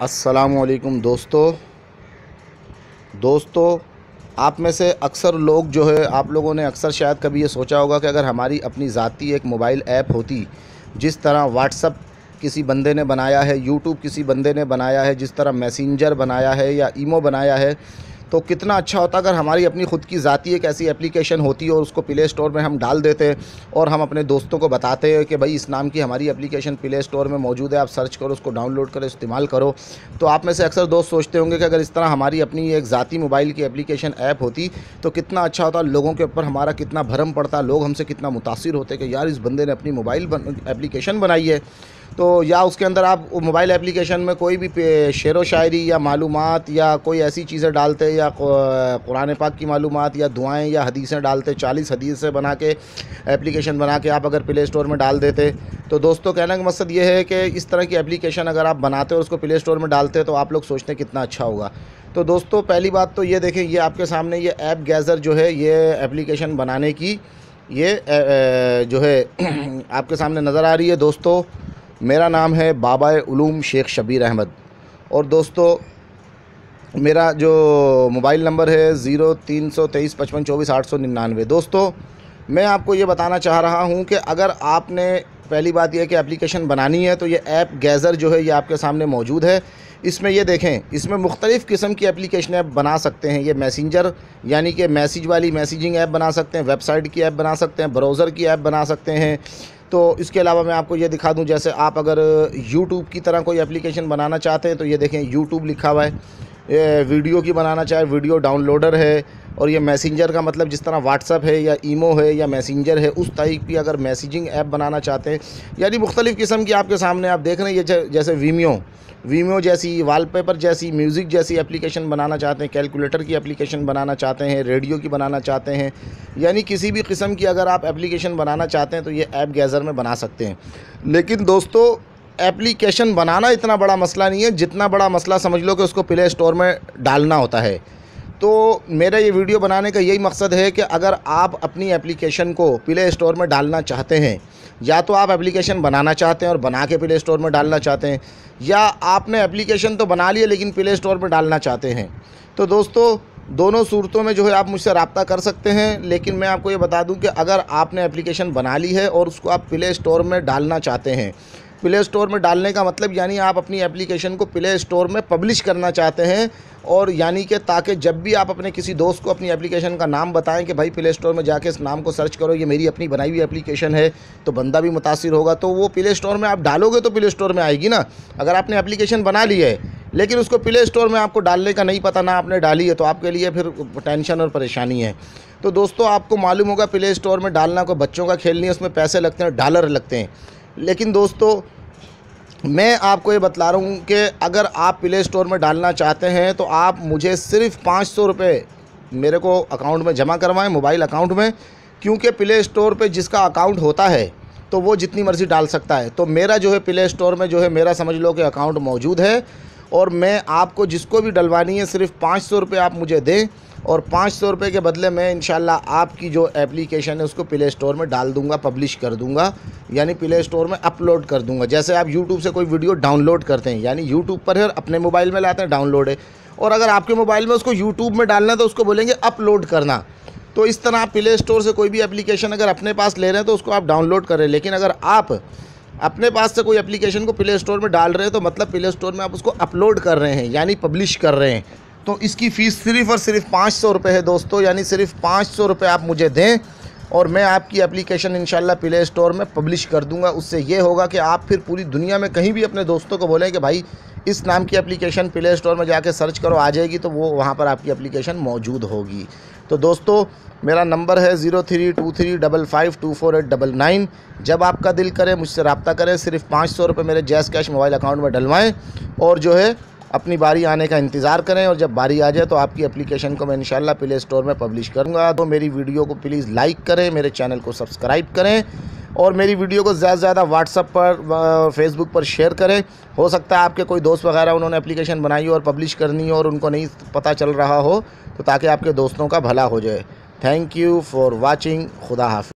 السلام علیکم دوستو آپ میں سے اکثر لوگ جو ہے آپ لوگوں نے اکثر شاید کبھی یہ سوچا ہوگا کہ اگر ہماری اپنی ذاتی ایک موبائل ایپ ہوتی، جس طرح واٹس اپ کسی بندے نے بنایا ہے، یوٹیوب کسی بندے نے بنایا ہے، جس طرح میسنجر بنایا ہے یا ایمو بنایا ہے، تو کتنا اچھا ہوتا اگر ہماری اپنی خود کی ذاتی ایک ایسی اپلیکیشن ہوتی اور اس کو پلے اسٹور میں ہم ڈال دیتے اور ہم اپنے دوستوں کو بتاتے کہ بھائی اس نام کی ہماری اپلیکیشن پلے اسٹور میں موجود ہے، آپ سرچ کرو، اس کو ڈاؤن لوڈ کرو، استعمال کرو۔ تو آپ میں سے اکثر دوست سوچتے ہوں گے کہ اگر اس طرح ہماری اپنی ایک ذاتی موبائل کی اپلیکیشن ایپ ہوتی تو کتنا اچھا ہوتا، لوگوں کے اوپر ہمارا کتنا بھرم پڑتا، لوگ ہم سے کتنا متاثر ہوتے کہ یار اس بندے نے اپنی موبائل اپلیکیشن بنائی ہے۔ تو یا اس کے اندر آپ موبائل اپلیکیشن میں کوئی بھی شعر و شاعری یا معلومات یا کوئی ایسی چیزیں ڈالتے یا قرآن پاک کی معلومات یا دعائیں یا حدیثیں ڈالتے، 40 حدیثیں بنا کے اپلیکیشن بنا کے آپ اگر پلے اسٹور میں ڈال دیتے تو دوستوں کہنے کا مقصد یہ ہے کہ اس طرح کی اپلیکیشن اگر آپ بناتے اور اس کو پلے اسٹور میں ڈالتے تو آپ لوگ سوچتے ہیں کتنا اچھا ہوگا۔ تو دوستوں پہلی بات تو یہ دیکھیں، یہ آپ کے سامنے یہ ایپ گیزر جو ہے یہ اپلیکیشن بنانے کی یہ جو ہے آپ کے سامنے نظر آ رہی ہے۔ دوستو میرا نام ہے بابا علوم شیخ شبیر احمد، اور دوستو میرا جو موبائل نمبر ہے 0323552499۔ دوستو میں آپ کو یہ بتانا چاہ رہا ہوں کہ اگر آپ نے پہلی بات یہ کہ اپلیکیشن بنانی ہے تو یہ ایپ گیزر جو ہے یہ آپ کے سامنے موجود ہے۔ اس میں یہ دیکھیں، اس میں مختلف قسم کی اپلیکیشن ایپ بنا سکتے ہیں۔ یہ میسنجر یعنی کہ میسیج والی میسیجنگ ایپ بنا سکتے ہیں، ویب سائٹ کی ایپ بنا سکتے ہیں، براؤزر کی ایپ بنا سکتے ہیں۔ تو اس کے علاوہ میں آپ کو یہ دکھا دوں، جیسے آپ اگر یوٹیوب کی طرح کوئی اپلیکیشن بنانا چاہتے ہیں تو یہ دیکھیں یوٹیوب لکھا ہوا ہے۔ یہ ویڈیو کی بنانا چاہے ویڈیو ڈاؤن لوڈر ہے، اور یہ میسنجر کا مطلب جس طرح واٹس اپ ہے یا ایمو ہے یا میسنجر ہے اس ٹائپ کی اگر میسیجنگ ایپ بنانا چاہتے ہیں، یعنی مختلف قسم کی آپ کے سامنے آپ دیکھ رہے ہیں یہ جیسے ویمیو جیسی، وال پیپر جیسی، میوزک جیسی اپلیکیشن بنانا چاہتے ہیں، کیلکولیٹر کی اپلیکیشن بنانا چاہتے ہیں، ریڈیو کی بنانا چاہتے ہیں، یعنی کسی بھی قسم کی اگر آپ اپلیکیشن بنانا چاہتے ہیں تو یہ ایپ گیزر میں بنا سکتے ہیں۔ لیکن دوستو اپلیکیشن بنانا اتنا بڑا مسئلہ نہیں ہے جتنا بڑا مسئلہ سمجھ لو کہ اس کو پلے اسٹور میں ڈالنا ہوتا ہے۔ تو میرا یہ ویڈیو بنانے کا یہی مقصد ہے کہ اگر آپ اپنی اپلیکیشن کو پلے اسٹور میں ڈالنا چاہتے ہیں، یا تو آپ اپلیکیشن بنانا چاہتے ہیں اور بنا کے پلے اسٹور میں ڈالنا چاہتے ہیں، یا آپ نے اپلیکیشن تو بنا لی لیکن پلے اسٹور میں ڈالنا چاہتے ہیں، تو دوستو دونوں صورتوں میں جو ہے آپ مجھ سے رابطہ کر سکتے ہیں۔ لیکن میں آپ کو یہ بتا دوں کہ اگر آپ نے اپلیکیشن بنا لی ہے اور اس کو آپ پلے اسٹور میں ڈالنا چاہتے ہیں، پلے اسٹور میں ڈالنے کا مطلب یعنی آپ اپنی اپلیکیشن کو پلے اسٹور میں پبلش کرنا چاہتے ہیں، اور یعنی کہ تاکہ جب بھی آپ اپنے کسی دوست کو اپنی اپلیکیشن کا نام بتائیں کہ بھائی پلے اسٹور میں جا کے اس نام کو سرچ کرو، یہ میری اپنی بنائی ہوئی اپلیکیشن ہے، تو بندہ بھی متاثر ہوگا، تو وہ پلے اسٹور میں آپ ڈالو گے تو پلے اسٹور میں آئے گی نا۔ اگر آپ نے اپلیکیشن بنا لی ہے لیکن اس کو پلے اسٹور میں آپ کو ڈالنے کا نہیں پتہ، نہ آپ نے ڈالی ہے، تو آپ کے لیے پھر ٹینشن اور پریشانی ہے۔ تو دوستو آپ کو معلوم ہوگا پلے اسٹور میں ڈالنا کوئی بچوں کا کھیل نہیں ہے، اس میں پیسے لگتے ہیں، ڈالر لگتے ہیں۔ لیکن دوستو میں آپ کو یہ بتلا رہا ہوں کہ اگر آپ پلے اسٹور میں ڈالنا چاہتے ہیں تو آپ مجھے صرف 500 روپے میرے کو اکاؤنٹ میں جمع کروائیں، موبائل اکاؤنٹ میں، کیونکہ پلے اسٹور پہ جس کا اکاؤنٹ ہوتا ہے تو وہ جتنی مرضی ڈال سکتا ہے۔ تو میرا جو ہے پلے اسٹور میں جو ہے میرا سمجھ لو کہ اکاؤنٹ موجود ہے، اور میں آپ کو جس کو بھی ڈلوانی ہے صرف 500 روپے آپ مجھے دیں، اور 500 روپے کے بدلے میں انشاءاللہ آپ کی جو اپلیکیشن ہے اس کو پلے اسٹور میں ڈال دوں گا، پبلش کر دوں گا، یعنی پلے اسٹور میں اپلوڈ کر دوں گا۔ جیسے آپ یوٹیوب سے کوئی ویڈیو ڈاؤن لوڈ کرتے ہیں، یعنی یوٹیوب پر ہے اپنے موبائل میں لاتے ہیں ڈاؤن لوڈ ہے، اور اگر آپ کے موبائل میں اس کو یوٹیوب میں ڈالنا ہے تو اس کو بولیں گے اپلوڈ کرنا۔ تو اس طرح آپ پلے اسٹور سے کوئی بھی اپلیکیشن اگر اپنے پاس لے رہے ہیں تو اس کو آپ ڈاؤن لوڈ کر رہے ہیں، لیکن اگر آپ اپنے پاس سے کوئی اپلیکیشن کو پلے اسٹور میں ڈال رہے ہیں تو مطلب پلے اسٹور میں آپ اس کو اپلوڈ کر رہے ہیں، یعنی پبلش کر رہے ہیں۔ تو اس کی فیس صرف اور صرف 500 روپے ہے دوستو، یعنی صرف 500 روپے آپ مجھے دیں اور میں آپ کی اپلیکیشن انشاءاللہ پلے اسٹور میں پبلش کر دوں گا۔ اس سے یہ ہوگا کہ آپ پھر پوری دنیا میں کہیں بھی اپنے دوستوں کو بولیں کہ بھائی اس نام کی اپلیکیشن پلے اسٹور میں جا کے سرچ کرو، آ جائے گی، تو وہ وہاں پر آپ کی اپلیکیشن موجود ہوگی۔ تو دوستو میرا نمبر ہے 0323552489۔ جب آپ کا دل کرے مجھ سے رابطہ کریں، صرف 500 روپے میرے جیز کیش موبائل اکاؤنٹ میں ڈلوائیں، اور جو ہے اپنی باری آنے کا انتظار کریں، اور جب باری آ جائے تو آپ کی اپلیکیشن کو میں انشاءاللہ پلے اسٹور میں پبلش کروں گا۔ تو میری ویڈیو کو پلیز لائک کریں، میرے چینل کو سبسکرائب کریں، اور میری ویڈیو کو زیادہ سے زیادہ واٹس اپ پر، فیس بک پر شیئر کریں۔ ہو سکتا ہے آپ کے کوئی دوست وغیرہ انہوں نے اپلیکیشن بنائی ہو اور پبلش کرنی ہو اور ان کو نہیں پتہ چل رہا ہو، تو تاکہ آپ کے دوستوں کا بھلا ہو جائے۔ Thank you for watching. خدا حافظ۔